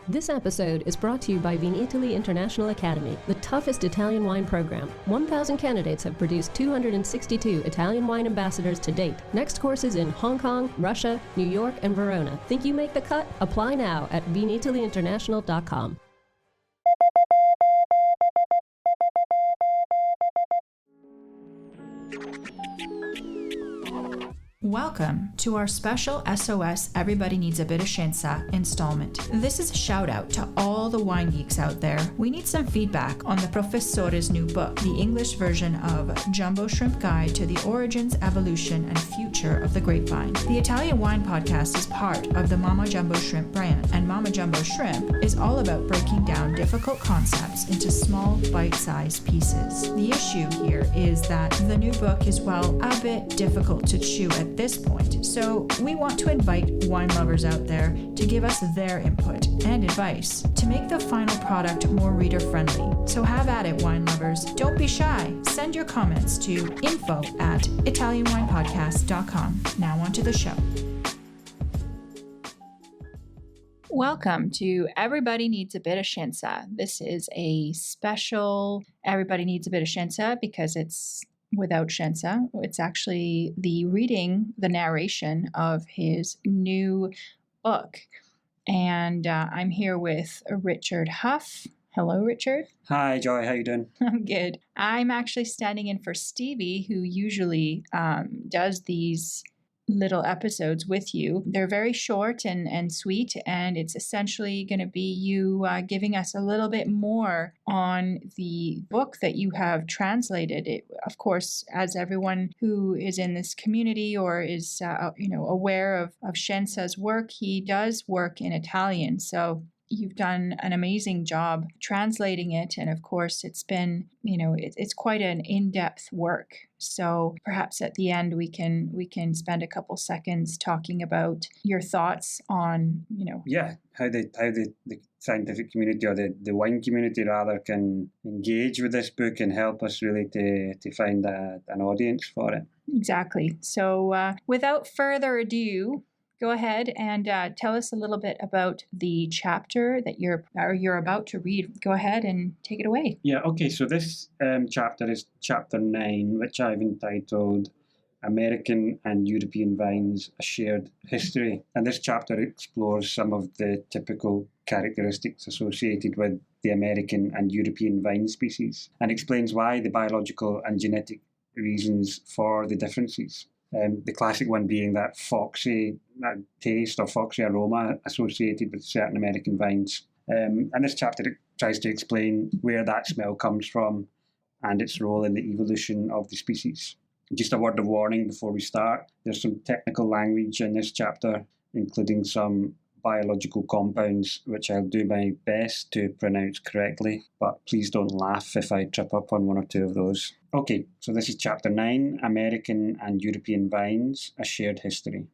This episode is brought to you by Viticulture International Academy, the toughest Italian wine program. 1,000 candidates have produced 262 Italian wine ambassadors to date. Next courses in Hong Kong, Russia, New York, and Verona. Think you make the cut? Apply now at viticultureinternational.com. Welcome to our special SOS Everybody Needs a Bit of Scienza installment. This is a shout out to all the wine geeks out there. We need some feedback on the Professore's new book, the English version of Jumbo Shrimp Guide to the Origins, Evolution, and Future of the Grapevine. The Italian Wine Podcast is part of the Mama Jumbo Shrimp brand, and Mama Jumbo Shrimp is all about breaking down difficult concepts into small, bite-sized pieces. The issue here is that the new book is, well, a bit difficult to chew at this point, so we want to invite wine lovers out there to give us their input and advice to make the final product more reader-friendly. So have at it, wine lovers. Don't be shy. Send your comments to info@italianwinepodcast.com. Now on to the show. Welcome to Everybody Needs a Bit of Scienza. This is a special Everybody Needs a Bit of Scienza because it's without Scienza. It's actually the narration of his new book. And I'm here with Richard Huff. Hello, Richard. Hi, Joy. How you doing? I'm good. I'm actually standing in for Stevie, who usually does these little episodes with you. They're very short and sweet, and it's essentially going to be you giving us a little bit more on the book that you have translated. It, of course, as everyone who is in this community or is aware of Scienza's work, he does work in Italian. So you've done an amazing job translating it. And of course, it's been, it's quite an in-depth work. So perhaps at the end, we can spend a couple seconds talking about your thoughts on, how the scientific community or the wine community rather can engage with this book and help us really to find an audience for it. Exactly. So without further ado, go ahead and tell us a little bit about the chapter that you're about to read. Go ahead and take it away. Yeah, okay. So this chapter is chapter 9, which I've entitled American and European Vines, A Shared History. And this chapter explores some of the typical characteristics associated with the American and European vine species and explains why the biological and genetic reasons for the differences. The classic one being that foxy taste or foxy aroma associated with certain American vines. And this chapter tries to explain where that smell comes from and its role in the evolution of the species. Just a word of warning before we start. There's some technical language in this chapter, including some biological compounds, which I'll do my best to pronounce correctly, but please don't laugh if I trip up on one or two of those. Okay, so this is chapter 9, American and European Vines, A Shared History.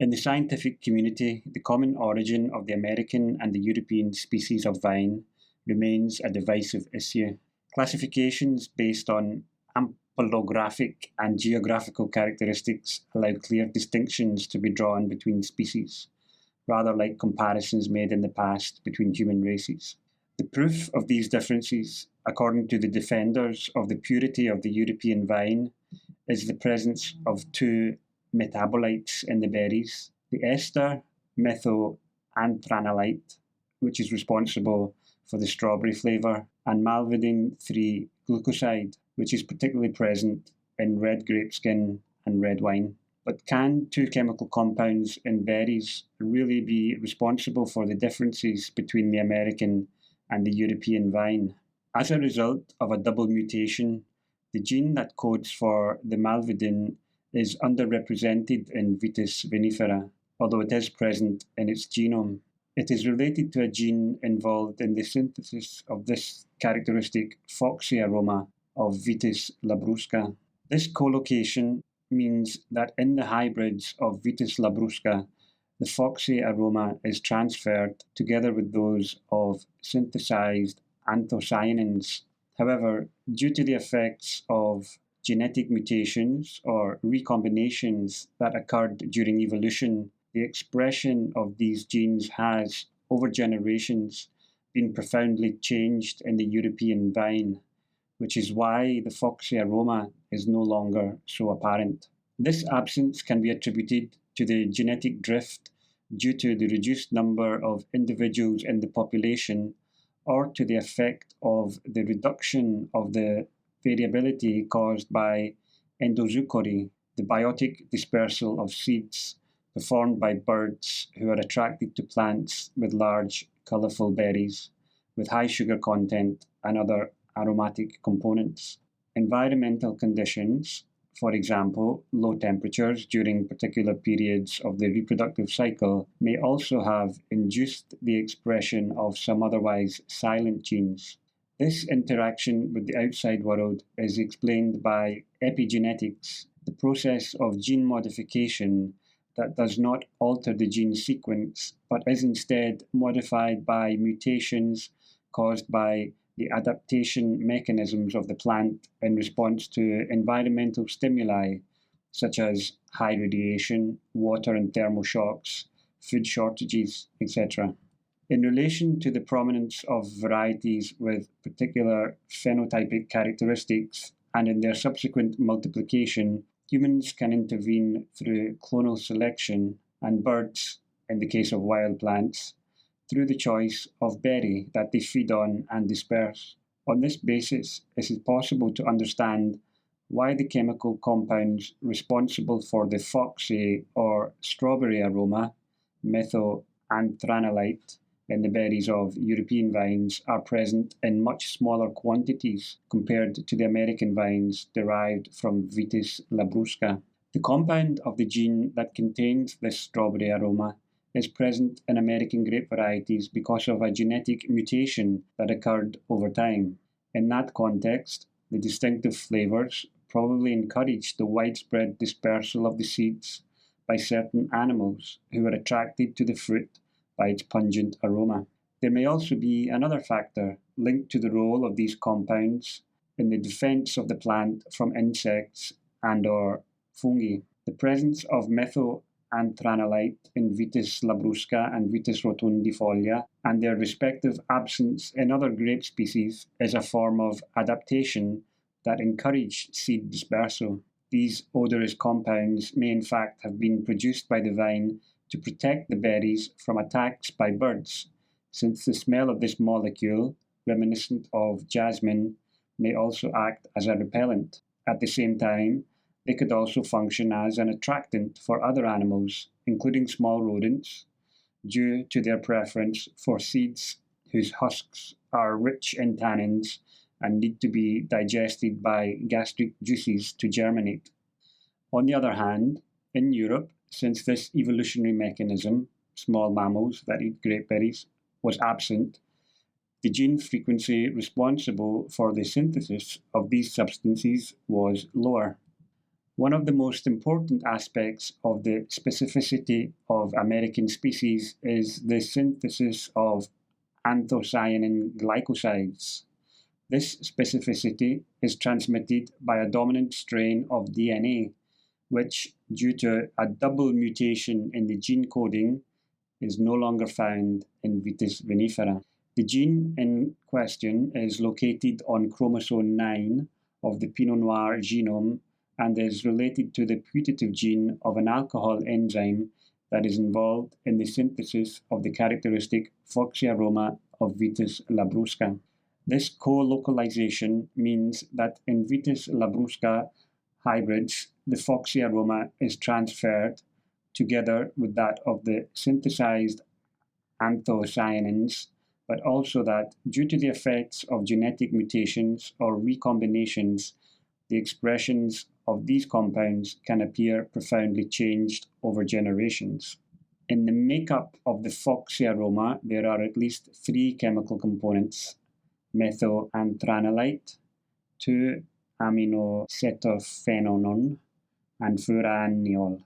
In the scientific community, the common origin of the American and the European species of vine remains a divisive issue. Classifications based on ampelographic and geographical characteristics allow clear distinctions to be drawn between species, rather like comparisons made in the past between human races. The proof of these differences, according to the defenders of the purity of the European vine, is the presence of two metabolites in the berries, the ester methylantranilate, which is responsible for the strawberry flavour, and malvidin-3 glucoside, which is particularly present in red grape skin and red wine. But can two chemical compounds in berries really be responsible for the differences between the American and the European vine? As a result of a double mutation, the gene that codes for the malvidin is underrepresented in Vitis vinifera, although it is present in its genome. It is related to a gene involved in the synthesis of this characteristic foxy aroma of Vitis labrusca. This collocation means that in the hybrids of Vitis labrusca, the foxy aroma is transferred together with those of synthesized anthocyanins. However, due to the effects of genetic mutations or recombinations that occurred during evolution, the expression of these genes has, over generations, been profoundly changed in the European vine, which is why the foxy aroma is no longer so apparent. This absence can be attributed to the genetic drift due to the reduced number of individuals in the population, or to the effect of the reduction of the variability caused by endozoochory, the biotic dispersal of seeds performed by birds who are attracted to plants with large, colourful berries, with high sugar content and other aromatic components. Environmental conditions, for example, low temperatures during particular periods of the reproductive cycle, may also have induced the expression of some otherwise silent genes. This interaction with the outside world is explained by epigenetics, the process of gene modification that does not alter the gene sequence, but is instead modified by mutations caused by the adaptation mechanisms of the plant in response to environmental stimuli such as high radiation, water and thermal shocks, food shortages, etc. In relation to the prominence of varieties with particular phenotypic characteristics and in their subsequent multiplication, humans can intervene through clonal selection, and birds, in the case of wild plants, through the choice of berry that they feed on and disperse. On this basis, it is possible to understand why the chemical compounds responsible for the foxy or strawberry aroma, methoanthranilite, in the berries of European vines are present in much smaller quantities compared to the American vines derived from Vitis labrusca. The compound of the gene that contains this strawberry aroma is present in American grape varieties because of a genetic mutation that occurred over time. In that context, the distinctive flavours probably encouraged the widespread dispersal of the seeds by certain animals who were attracted to the fruit by its pungent aroma. There may also be another factor linked to the role of these compounds in the defense of the plant from insects and/or fungi. The presence of methoanthranilite in Vitis labrusca and Vitis rotundifolia and their respective absence in other grape species is a form of adaptation that encouraged seed dispersal. These odorous compounds may in fact have been produced by the vine to protect the berries from attacks by birds, since the smell of this molecule, reminiscent of jasmine, may also act as a repellent. At the same time, they could also function as an attractant for other animals, including small rodents, due to their preference for seeds whose husks are rich in tannins and need to be digested by gastric juices to germinate. On the other hand, in Europe, since this evolutionary mechanism, small mammals that eat grape berries, was absent, the gene frequency responsible for the synthesis of these substances was lower. One of the most important aspects of the specificity of American species is the synthesis of anthocyanin glycosides. This specificity is transmitted by a dominant strain of DNA, which, due to a double mutation in the gene coding, is no longer found in Vitis vinifera. The gene in question is located on chromosome 9 of the Pinot Noir genome and is related to the putative gene of an alcohol enzyme that is involved in the synthesis of the characteristic foxy aroma of Vitis labrusca. This co-localization means that in Vitis labrusca hybrids, the foxy aroma is transferred together with that of the synthesized anthocyanins, but also that due to the effects of genetic mutations or recombinations, the expressions of these compounds can appear profoundly changed over generations. In the makeup of the foxy aroma, there are at least 3 chemical components: methoanthranilite, 2-aminocetophenone, and furaniol,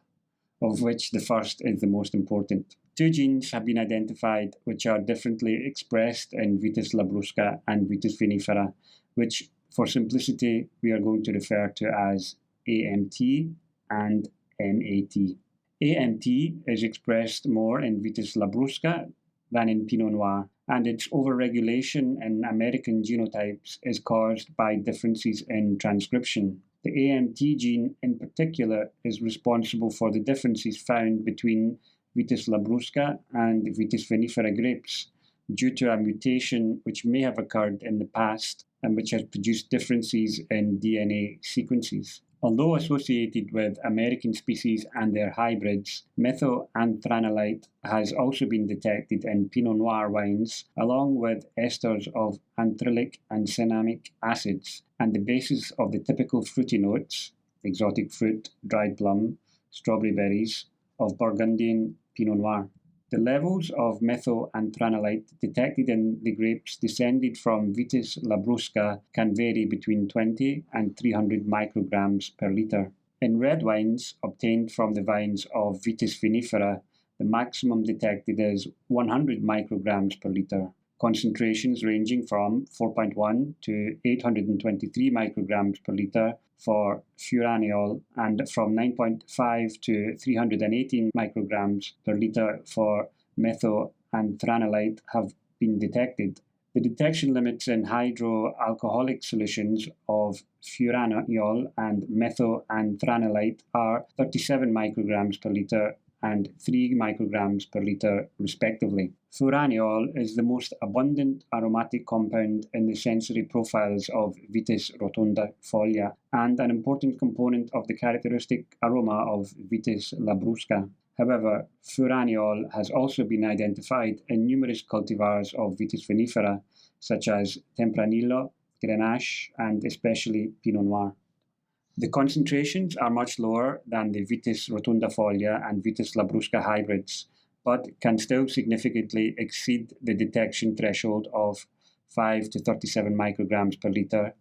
of which the first is the most important. 2 genes have been identified which are differently expressed in Vitis labrusca and Vitis vinifera, which, for simplicity, we are going to refer to as AMT and MAT. AMT is expressed more in Vitis labrusca than in Pinot Noir, and its overregulation in American genotypes is caused by differences in transcription. The AMT gene in particular is responsible for the differences found between Vitis labrusca and Vitis vinifera grapes, due to a mutation which may have occurred in the past and which has produced differences in DNA sequences. Although associated with American species and their hybrids, methylanthranilite has also been detected in Pinot Noir wines, along with esters of anthrylic and cinnamic acids, and the basis of the typical fruity notes, exotic fruit, dried plum, strawberry berries, of Burgundian Pinot Noir. The levels of methylanthranilite detected in the grapes descended from Vitis labrusca can vary between 20 and 300 micrograms per litre. In red wines obtained from the vines of Vitis vinifera, the maximum detected is 100 micrograms per litre. Concentrations ranging from 4.1 to 823 micrograms per litre for furaniol and from 9.5 to 318 micrograms per litre for methylanthranilite have been detected. The detection limits in hydroalcoholic solutions of furaniol and methylanthranilite are 37 micrograms per litre and 3 micrograms per litre respectively. Furaniol is the most abundant aromatic compound in the sensory profiles of Vitis rotundifolia and an important component of the characteristic aroma of Vitis labrusca. However, furaniol has also been identified in numerous cultivars of Vitis vinifera, such as Tempranillo, Grenache, and especially Pinot Noir. The concentrations are much lower than the Vitis rotundifolia and Vitis labrusca hybrids, but can still significantly exceed the detection threshold of 5 to 37 micrograms per litre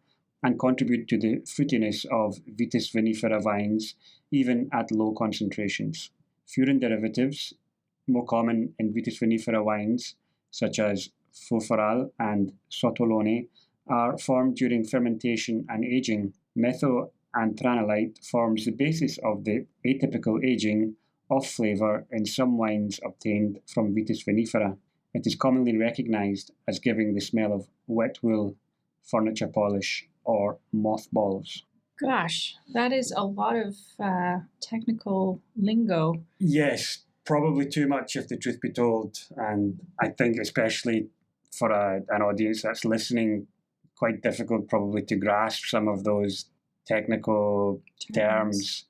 and contribute to the fruitiness of Vitis vinifera vines even at low concentrations. Furan derivatives, more common in Vitis vinifera wines, such as furfural and sotolone, are formed during fermentation and aging. Methylanthranilite forms the basis of the atypical aging of flavour in some wines obtained from Vitis vinifera. It is commonly recognised as giving the smell of wet wool, furniture polish, or mothballs. Gosh, that is a lot of technical lingo. Yes, probably too much if the truth be told. And I think especially for an audience that's listening, quite difficult probably to grasp some of those technical terms.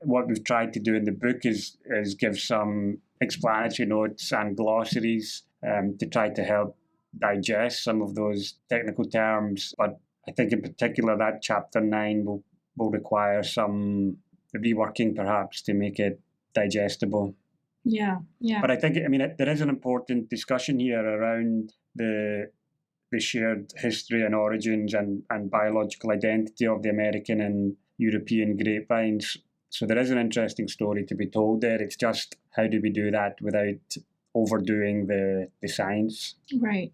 What we've tried to do in the book is give some explanatory notes and glossaries to try to help digest some of those technical terms. But I think in particular that chapter 9 will require some reworking perhaps to make it digestible. Yeah. But I think, there is an important discussion here around the shared history and origins and biological identity of the American and European grapevines. So there is an interesting story to be told there. It's just how do we do that without overdoing the science? Right.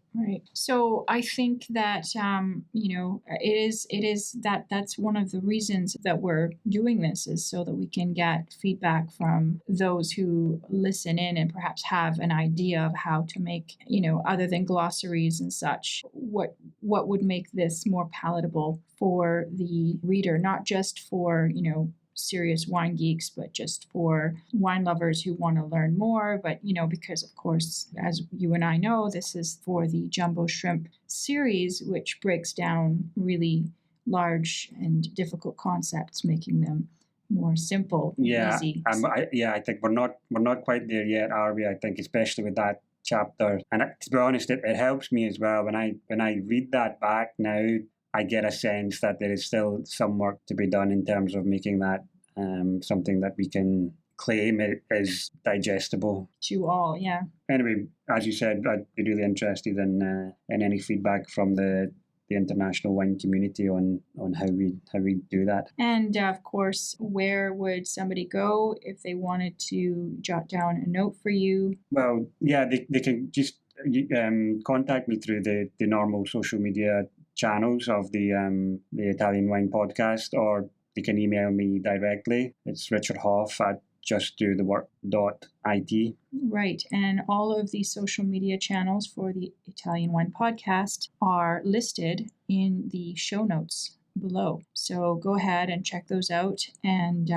So I think that it is that's one of the reasons that we're doing this, is so that we can get feedback from those who listen in and perhaps have an idea of how to make, other than glossaries and such, what would make this more palatable for the reader, not just for, serious wine geeks, but just for wine lovers who want to learn more. But, because of course, as you and I know, this is for the Jumbo Shrimp series, which breaks down really large and difficult concepts, making them more simple and easy. I think we're not quite there yet, are we? I think especially with that chapter. And to be honest, it helps me as well. When I read that back now, I get a sense that there is still some work to be done in terms of making that something that we can claim is digestible to all. Yeah. Anyway, as you said, I'd be really interested in any feedback from the international wine community on how we do that. And of course, where would somebody go if they wanted to jot down a note for you? Well, yeah, they can just contact me through the normal social media channels of the Italian Wine Podcast, or they can email me directly. It's richardhoff just do the work.it. Right. And all of the social media channels for the Italian Wine Podcast are listed in the show notes below. So go ahead and check those out. And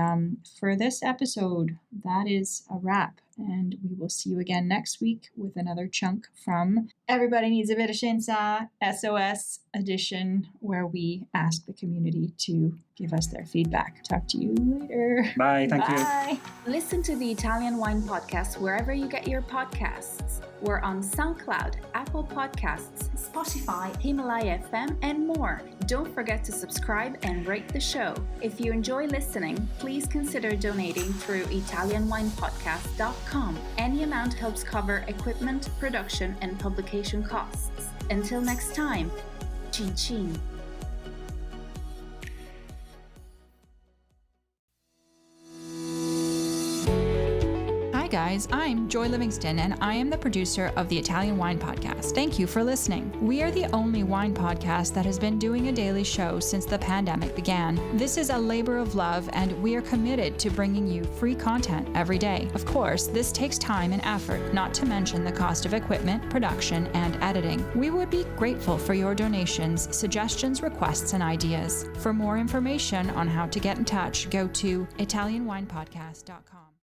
for this episode, that is a wrap. And we will see you again next week with another chunk from Everybody Needs a Bit of Scienza SOS edition, where we ask the community to give us their feedback. Talk to you later. Bye. Thank you. Bye. Listen to the Italian Wine Podcast wherever you get your podcasts. We're on SoundCloud, Apple Podcasts, Spotify, Himalaya FM, and more. Don't forget to subscribe and rate the show. If you enjoy listening, please consider donating through ItalianWinePodcast.com. Any amount helps cover equipment, production, and publication costs. Until next time, chin chin. Hi guys, I'm Joy Livingston and I am the producer of the Italian Wine Podcast. Thank you for listening. We are the only wine podcast that has been doing a daily show since the pandemic began. This is a labor of love and we are committed to bringing you free content every day. Of course, this takes time and effort, not to mention the cost of equipment, production, and editing. We would be grateful for your donations, suggestions, requests, and ideas. For more information on how to get in touch, go to ItalianWinePodcast.com.